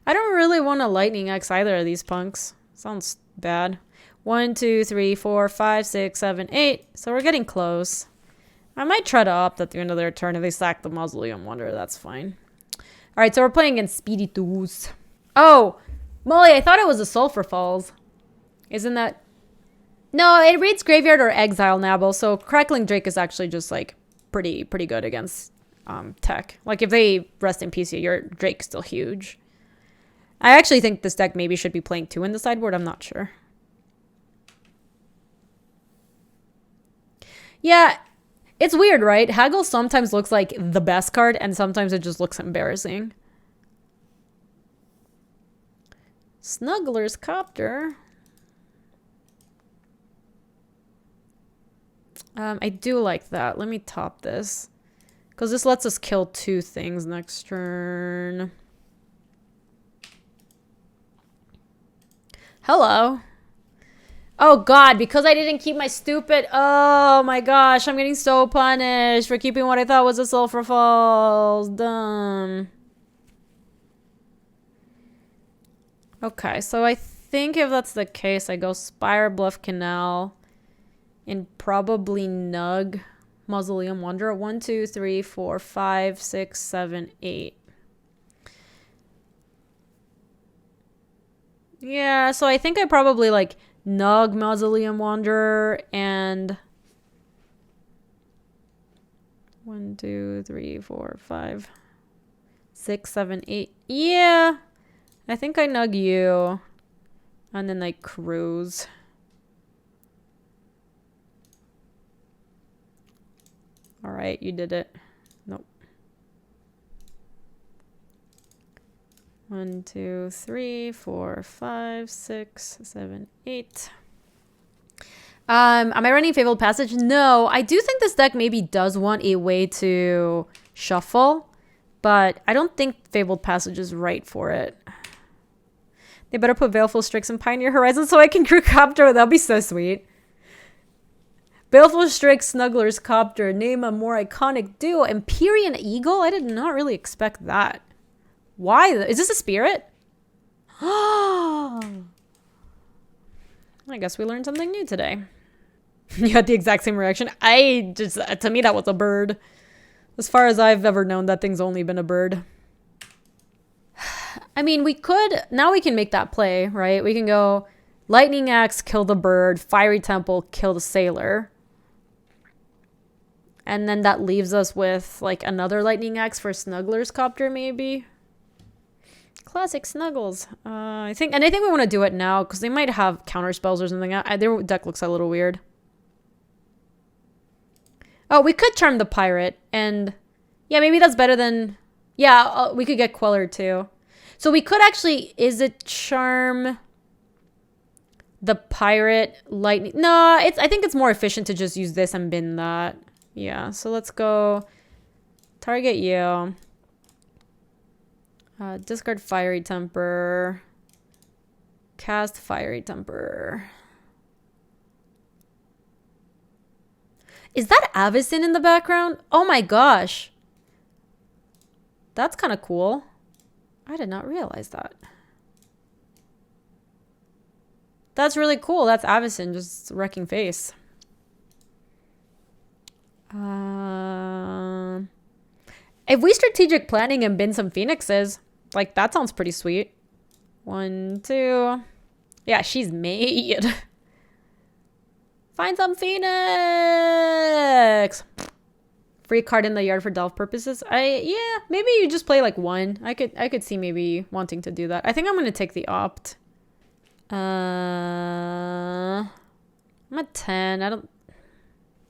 I don't really want a Lightning Axe either of these punks. Sounds bad. 1, 2, 3, 4, 5, 6, 7, 8. So we're getting close. I might try to opt at the end of their turn if they sack the Mausoleum Wanderer. That's fine. Alright, so we're playing against Spiritus. Oh! Molly, I thought it was a Sulfur Falls. Isn't that... No, it reads Graveyard or Exile Nabble, so Crackling Drake is actually just, like, pretty good against tech. Like, if they rest in peace, your Drake's still huge. I actually think this deck maybe should be playing 2 in the sideboard. I'm not sure. Yeah, it's weird, right? Haggle sometimes looks like the best card, and sometimes it just looks embarrassing. Snuggler's Copter. I do like that. Let me top this. Because this lets us kill 2 things next turn. Hello. Oh god, because I didn't keep my stupid... Oh my gosh, I'm getting so punished for keeping what I thought was a Sulfur Falls. Dumb. Okay, so I think if that's the case, I go Spire, Bluff, Canal, and probably Nug, Mausoleum Wanderer. 1, 2, 3, 4, 5, 6, 7, 8. Yeah, so I think I probably like Nug Mausoleum Wanderer and 1, 2, 3, 4, 5, 6, 7, 8. Yeah, I think I Nug you. And then like cruise. All right, you did it. Nope. 1, 2, 3, 4, 5, 6, 7, 8. Am I running Fabled Passage? No, I do think this deck maybe does want a way to shuffle, but I don't think Fabled Passage is right for it. They better put Baleful Strix and Pioneer Horizon so I can crew Copter. That'll be so sweet. Baleful Strix, Snuggler's Copter. Name a more iconic duo. Empyrean Eagle? I did not really expect that. Why? Is this a spirit? I guess we learned something new today. You had the exact same reaction. To me, that was a bird. As far as I've ever known, that thing's only been a bird. I mean, now we can make that play, right? We can go Lightning Axe, kill the bird, Fiery Temple, kill the sailor. And then that leaves us with like another Lightning Axe for Snuggler's Copter, maybe. Classic Snuggles. I think we want to do it now because they might have counter spells or something. Their deck looks a little weird. Oh, we could Charm the Pirate, and yeah, maybe that's better than. Yeah, we could get Queller too. So we could actually, is it Charm the Pirate Lightning? No, I think it's more efficient to just use this and bin that. Yeah, so let's go target you. Discard Fiery Temper. Cast Fiery Temper. Is that Avacyn in the background? Oh my gosh. That's kind of cool. I did not realize that. That's really cool. That's Avacyn just wrecking face. If we strategic planning and bin some phoenixes, like that sounds pretty sweet. 1, 2. Yeah, she's made. Find some phoenix. Free card in the yard for delve purposes. Yeah, maybe you just play like 1. I could see maybe wanting to do that. I think I'm gonna take the opt. I'm at 10.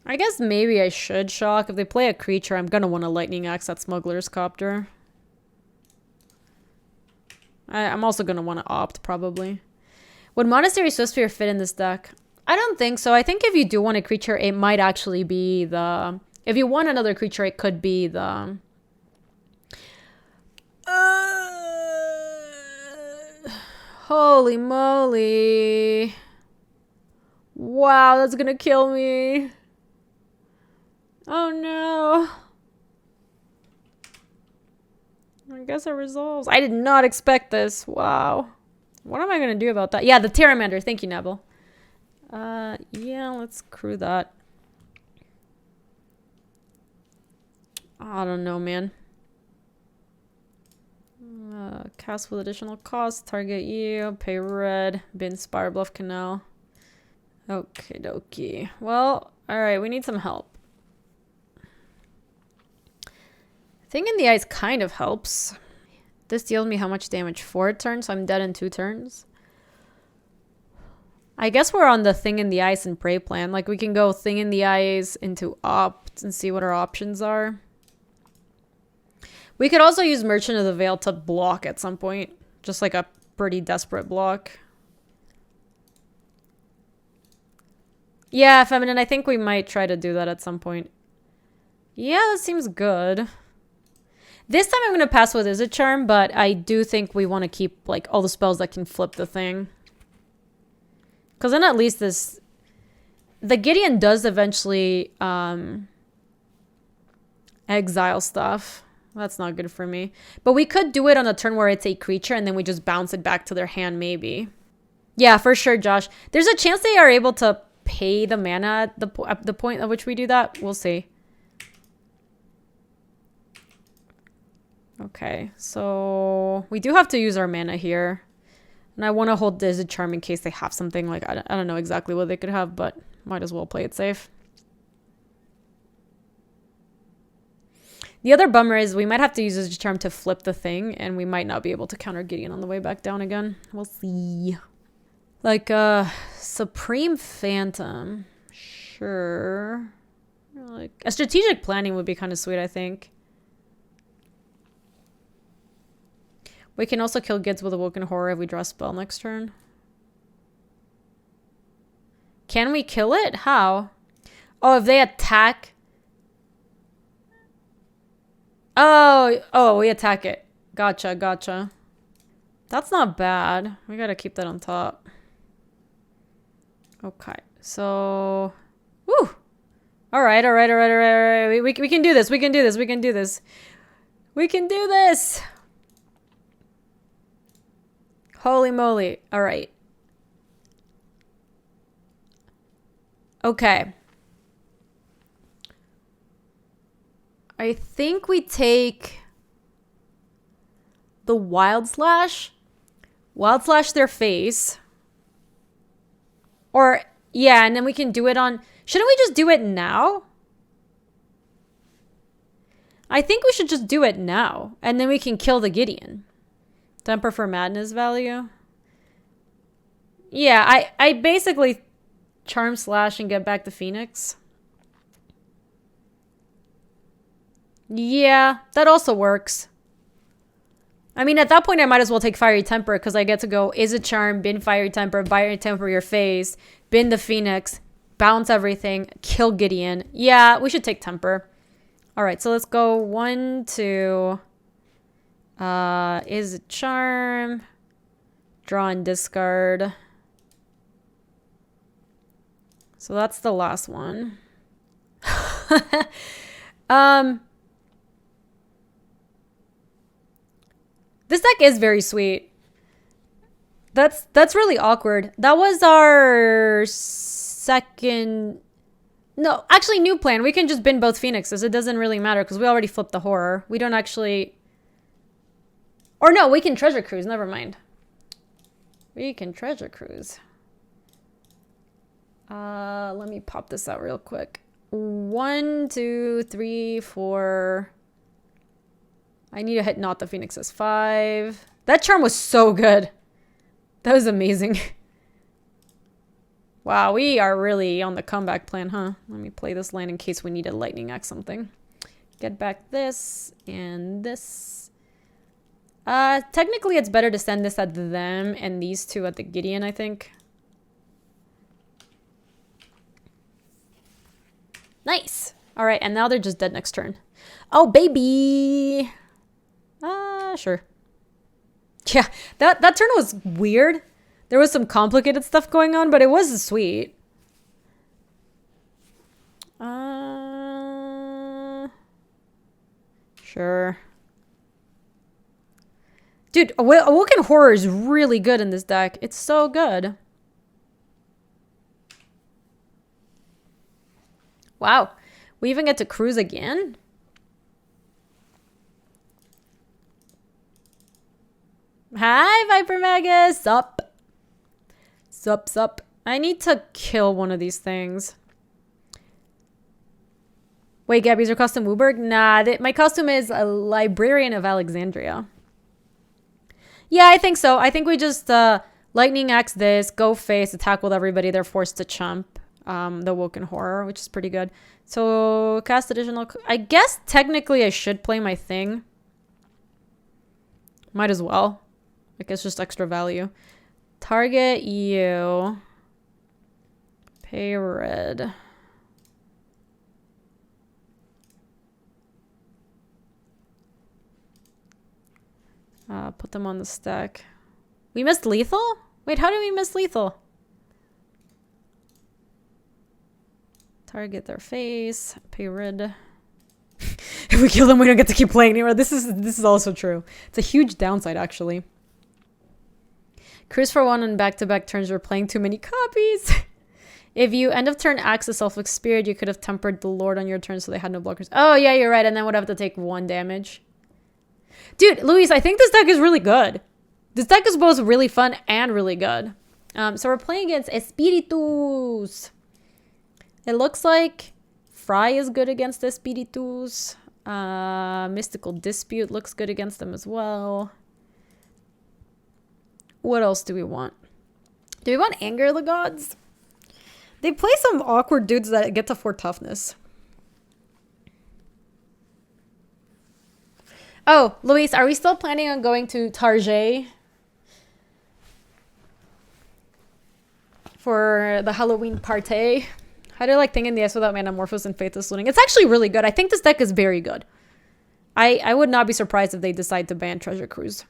I guess maybe I should shock. If they play a creature, I'm gonna want a Lightning Axe at Smuggler's Copter. I'm also gonna want to opt probably. Would Monastery Swiftspear fit in this deck? I don't think so. I think if you do want a creature, it might actually be the. If you want another creature, it could be the. Holy moly! Wow, that's gonna kill me. Oh no. I guess it resolves. I did not expect this. Wow. What am I going to do about that? Yeah, the Pteramander. Thank you, Neville. Yeah, let's crew that. I don't know, man. Cast with additional cost. Target you. Pay red. Bin Spire Bluff Canal. Okay, dokie. Well, alright, we need some help. Thing in the Eyes kind of helps. This deals me how much damage? 4 turns, so I'm dead in 2 turns. I guess we're on the Thing in the Eyes and Prey plan. Like, we can go Thing in the Eyes into Opt and see what our options are. We could also use Merchant of the Veil to block at some point. Just like a pretty desperate block. Yeah, Feminine, I think we might try to do that at some point. Yeah, that seems good. This time I'm going to pass with Izzet Charm, but I do think we want to keep like all the spells that can flip the thing. Because then at least this... The Gideon does eventually exile stuff. That's not good for me. But we could do it on a turn where it's a creature and then we just bounce it back to their hand maybe. Yeah, for sure, Josh. There's a chance they are able to pay the mana at the point at which we do that. We'll see. Okay, so we do have to use our mana here. And I want to hold Izzet Charm in case they have something. Like, I don't know exactly what they could have, but might as well play it safe. The other bummer is we might have to use Izzet Charm to flip the thing, and we might not be able to counter Gideon on the way back down again. We'll see. Like, Supreme Phantom. Sure. Like, a strategic planning would be kind of sweet, I think. We can also kill Gids with Awoken Horror if we draw a spell next turn. Can we kill it? How? Oh, if they attack... Oh, we attack it. Gotcha. That's not bad. We gotta keep that on top. Okay, so... Woo! Alright. We can do this. We can do this! Holy moly. Alright. Okay. I think we take the Wild Slash their face. Or, yeah, and then we can do it on... Shouldn't we just do it now? I think we should just do it now. And then we can kill the Gideon. Temper for Madness value. Yeah, I basically Charm Slash and get back the Phoenix. Yeah, that also works. I mean, at that point, I might as well take Fiery Temper because I get to go Izzet Charm, bin Fiery Temper your face, bin the Phoenix, bounce everything, kill Gideon. Yeah, we should take Temper. All right, so let's go 1, 2. Izzet Charm, draw and discard. So that's the last one. This deck is very sweet. That's really awkward. That was our second... No, actually, new plan. We can just bin both Phoenixes. It doesn't really matter because we already flipped the Horror. We don't actually... Or no, we can Treasure Cruise. Never mind. We can Treasure Cruise. Let me pop this out real quick. 1, 2, 3, 4... I need to hit not the Phoenixes. 5. That charm was so good. That was amazing. Wow, we are really on the comeback plan, huh? Let me play this land in case we need a Lightning Axe something. Get back this and this. Technically it's better to send this at them and these two at the Gideon, I think. Nice. All right, and now they're just dead next turn. Oh, baby. Sure. Yeah, that turn was weird. There was some complicated stuff going on, but it was sweet. Sure. Dude, Awoken Horror is really good in this deck. It's so good. Wow. We even get to cruise again? Hi, Viper Magus. Sup. Sup. I need to kill one of these things. Wait, Gaby, is your costume Wooburg? Nah, my costume is a Librarian of Alexandria. Yeah, I think so. I think we just Lightning Axe this, go face, attack with everybody. They're forced to chump the Woken Horror, which is pretty good. So, cast additional... I guess technically I should play my thing. Might as well. I guess just extra value. Target you. Pay red. Put them on the stack. We missed lethal? Wait, how did we miss lethal? Target their face. Pay red. If we kill them, we don't get to keep playing anymore. This is also true. It's a huge downside, actually. Cruise for 1 on back-to-back turns. We're playing too many copies. If you end of turn axe a Self Spirit, you could have tempered the Lord on your turn so they had no blockers. Oh, yeah, you're right. And then would have to take 1 damage. Dude, Luis, I think this deck is really good. This deck is both really fun and really good. So we're playing against Espíritus. It looks like Fry is good against Espíritus. Mystical Dispute looks good against them as well. What else do we want? Do we want Anger the Gods? They play some awkward dudes that get to 4 toughness. Oh, Luis, are we still planning on going to Target for the Halloween party? How do you like Thing in the Ice without Manamorphose and Faithless Looting? It's actually really good. I think this deck is very good. I would not be surprised if they decide to ban Treasure Cruise.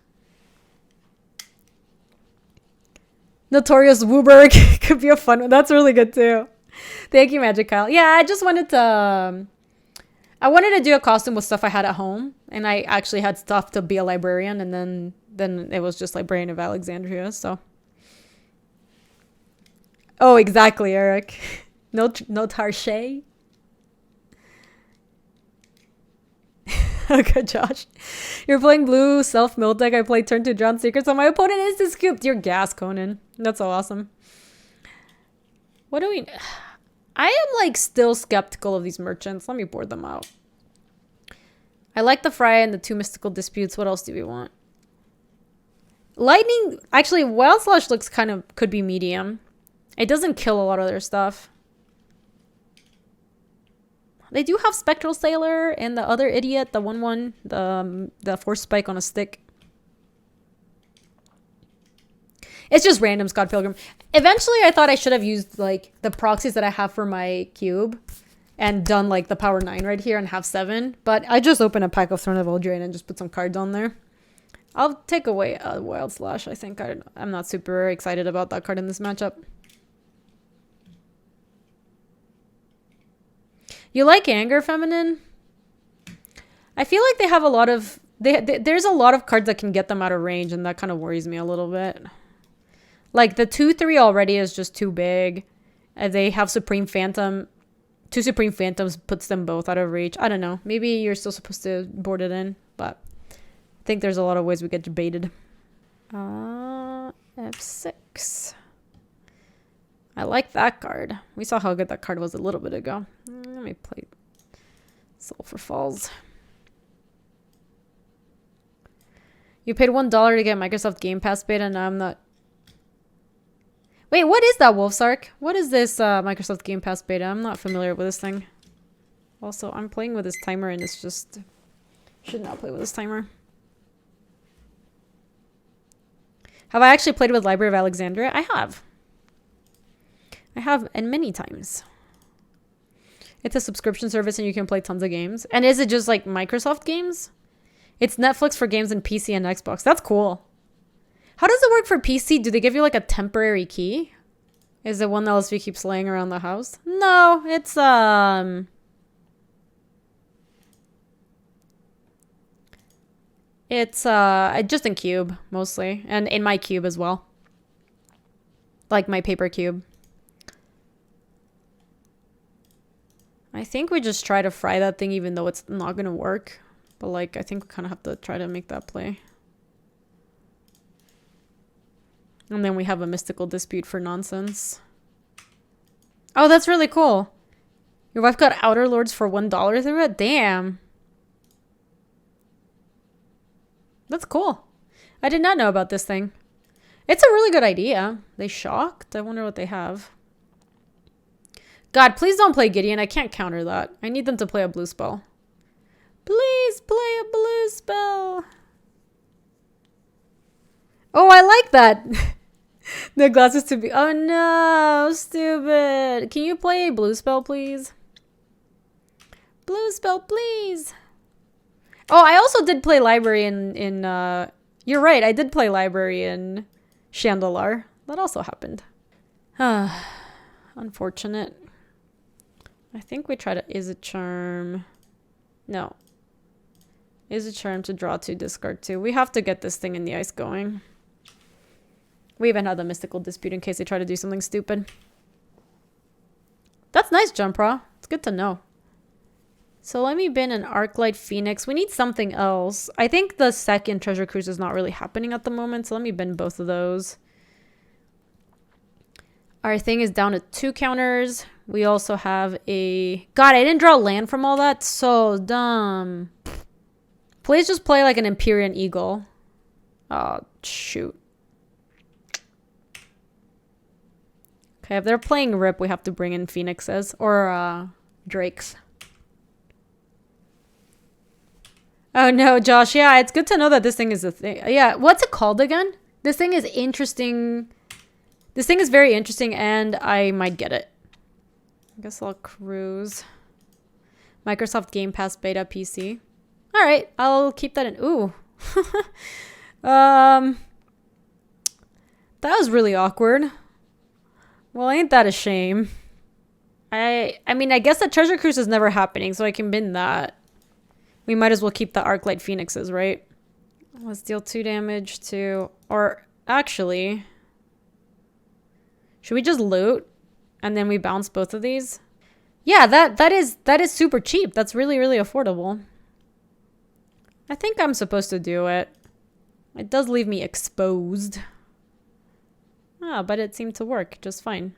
Notorious Wooburg could be a fun one. That's really good too. Thank you, Magic Kyle. Yeah, I just wanted to... I wanted to do a costume with stuff I had at home. And I actually had stuff to be a librarian. And then it was just Librarian of Alexandria, so... Oh, exactly, Eric. No Tarche. Okay, Josh. You're playing blue self-milled deck. I played turn 2 Drown Secrets, so my opponent is the scooped. Your gas, Conan. That's so awesome. What do we... I am, like, still skeptical of these merchants. Let me board them out. I like the Fry and the 2 Mystical Disputes. What else do we want? Lightning... Actually, Wild Slash looks kind of... Could be medium. It doesn't kill a lot of their stuff. They do have Spectral Sailor and the other idiot, the 1/1, the Force Spike on a stick. It's just random Scott Pilgrim. Eventually, I thought I should have used like the proxies that I have for my cube and done like the power 9 right here and have 7. But I just opened a pack of Throne of Eldraine and just put some cards on there. I'll take away a Wild Slash. I think I'm not super excited about that card in this matchup. You like Anger, Feminine? I feel like they have a lot of... there's a lot of cards that can get them out of range, and that kind of worries me a little bit. Like, the 2/3 already is just too big. They have Supreme Phantom. 2 Supreme Phantoms puts them both out of reach. I don't know. Maybe you're still supposed to board it in, but I think there's a lot of ways we get baited. F6. I like that card. We saw how good that card was a little bit ago. Let me play Sulphur Falls. You paid $1 to get Microsoft Game Pass beta, and now I'm not... Wait, what is that, Wolfsark? What is this Microsoft Game Pass beta? I'm not familiar with this thing. Also, I'm playing with this timer, and it's just... Should not play with this timer. Have I actually played with Library of Alexandria? I have. I have, and many times. It's a subscription service and you can play tons of games. And is it just like Microsoft games? It's Netflix for games and PC and Xbox. That's cool. How does it work for PC? Do they give you like a temporary key? Is it one that lets you keep slaying around the house? No, it's just in Cube mostly, and in my Cube as well. Like my paper cube. I think we just try to fry that thing even though it's not going to work. But like, I think we kind of have to try to make that play. And then we have a Mystical Dispute for nonsense. Oh, that's really cool. Your wife got Outer Lords for $1 through it? Damn. That's cool. I did not know about this thing. It's a really good idea. They shocked? I wonder what they have. God, please don't play Gideon. I can't counter that. I need them to play a blue spell. Please play a blue spell. Oh, I like that. The glasses to be... Oh no, stupid. Can you play a blue spell, please? Blue spell, please. Oh, I also did play Library in you're right, I did play Library in Chandelar. That also happened. Unfortunate. I think we try to Izzet Charm. No. Izzet Charm to draw 2, discard 2. We have to get this thing in the ice going. We even had the Mystical Dispute in case they try to do something stupid. That's nice, Jump Raw. It's good to know. So let me bin an Arclight Phoenix. We need something else. I think the second Treasure Cruise is not really happening at the moment, so let me bin both of those. Our thing is down to 2 counters. We also have a... God, I didn't draw land from all that. So dumb. Please just play like an Empyrean Eagle. Oh, shoot. Okay, if they're playing Rip, we have to bring in Phoenixes. Or, Drakes. Oh, no, Josh. Yeah, it's good to know that this thing is a thing. Yeah, what's it called again? This thing is interesting. This thing is very interesting, and I might get it. I guess I'll cruise. Microsoft Game Pass Beta PC. All right, I'll keep that in. Ooh. That was really awkward. Well, ain't that a shame? I mean, I guess the Treasure Cruise is never happening, so I can bin that. We might as well keep the Arclight Phoenixes, right? Let's deal 2 damage to... Or, actually... Should we just loot? And then we bounce both of these? Yeah, that is super cheap. That's really, really affordable. I think I'm supposed to do it. It does leave me exposed. Ah, but it seemed to work just fine.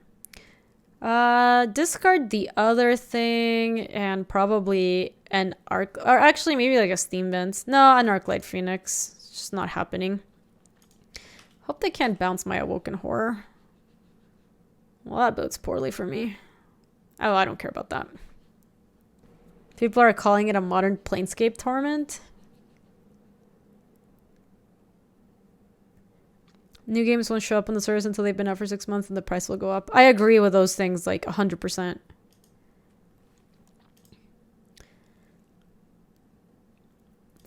Discard the other thing and probably an arc, or actually maybe like a steam vent. No, an Arclight Phoenix. It's just not happening. Hope they can't bounce my Awoken Horror. Well, that bodes poorly for me. Oh, I don't care about that. People are calling it a modern Planescape Torment. New games won't show up on the service until they've been out for 6 months and the price will go up. I agree with those things like 100%.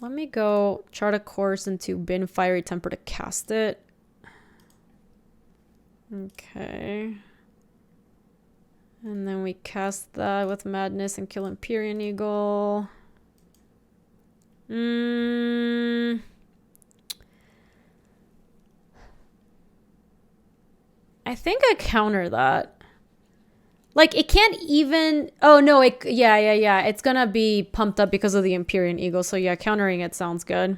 Let me go chart a course into bin Fiery Temper to cast it. Okay. And then we cast that with Madness and kill Empyrean Eagle. I think I counter that. Like, it can't even... Oh, no. Yeah. It's gonna be pumped up because of the Empyrean Eagle. So, yeah, countering it sounds good.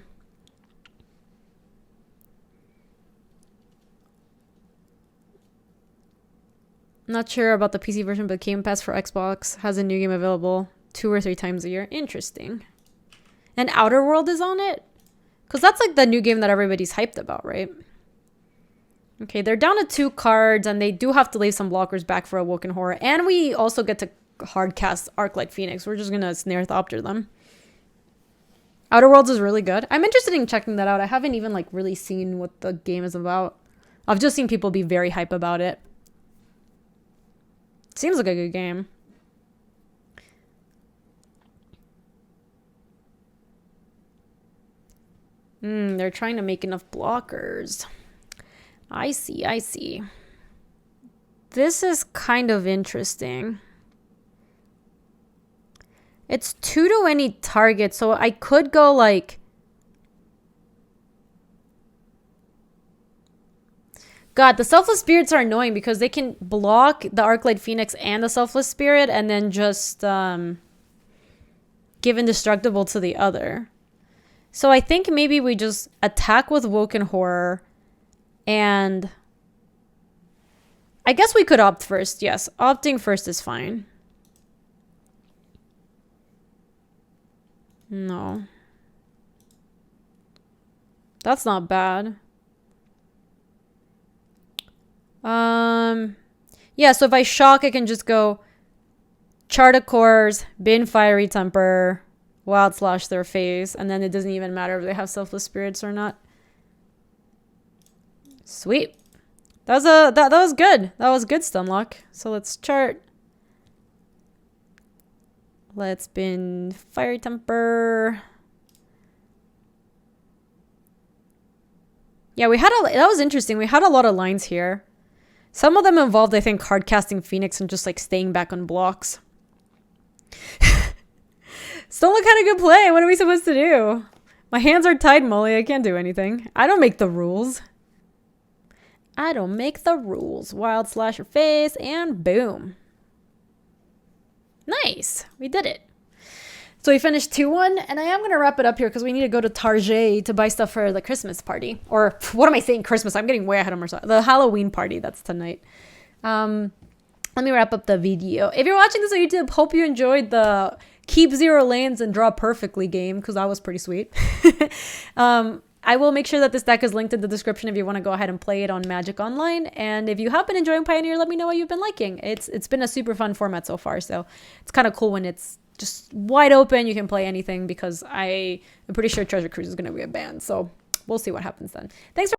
Not sure about the PC version, but Game Pass for Xbox has a new game available 2 or 3 times a year. Interesting. And Outer World is on it? Because that's like the new game that everybody's hyped about, right? Okay, they're down to 2 cards, and they do have to leave some blockers back for Awoken Horror. And we also get to hard cast Arclight Phoenix. We're just going to Snare Thopter them. Outer Worlds is really good. I'm interested in checking that out. I haven't even like really seen what the game is about. I've just seen people be very hype about it. Seems like a good game. They're trying to make enough blockers. I see. This is kind of interesting. It's 2 to any target, so I could go like... God, the Selfless Spirits are annoying because they can block the Arclight Phoenix and the Selfless Spirit and then just give Indestructible to the other. So I think maybe we just attack with Woken Horror and... I guess we could opt first, yes. Opting first is fine. No. That's not bad. Yeah, so if I shock, I can just go chart a course, bin Fiery Temper, Wild Slash their face, and then it doesn't even matter if they have Selfless Spirits or not. Sweet. That was good. That was good Stunlock. So let's chart. Let's bin Fiery Temper. Yeah, that was interesting. We had a lot of lines here. Some of them involved, I think, hard casting Phoenix and just like staying back on blocks. Stunlock had a good play. What are we supposed to do? My hands are tied, Molly. I can't do anything. I don't make the rules. I don't make the rules. Wild Slash your face and boom. Nice. We did it. So we finished 2-1, and I am going to wrap it up here because we need to go to Target to buy stuff for the Christmas party. Or what am I saying, Christmas? I'm getting way ahead of myself. The Halloween party, that's tonight. Let me wrap up the video. If you're watching this on YouTube, hope you enjoyed the keep 0 lands and draw perfectly game, because that was pretty sweet. I will make sure that this deck is linked in the description if you want to go ahead and play it on Magic Online. And if you have been enjoying Pioneer, let me know what you've been liking. It's been a super fun format so far, so it's kind of cool when it's just wide open. You can play anything, because I'm pretty sure Treasure Cruise is going to be a ban, so we'll see what happens then. Thanks for.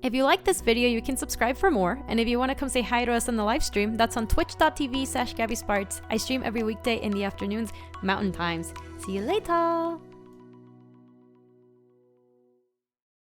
If you like this video, you can subscribe for more. And if you want to come say hi to us on the live stream, that's on twitch.tv/GabySpartz. I stream every weekday in the afternoons, Mountain Times. See you later!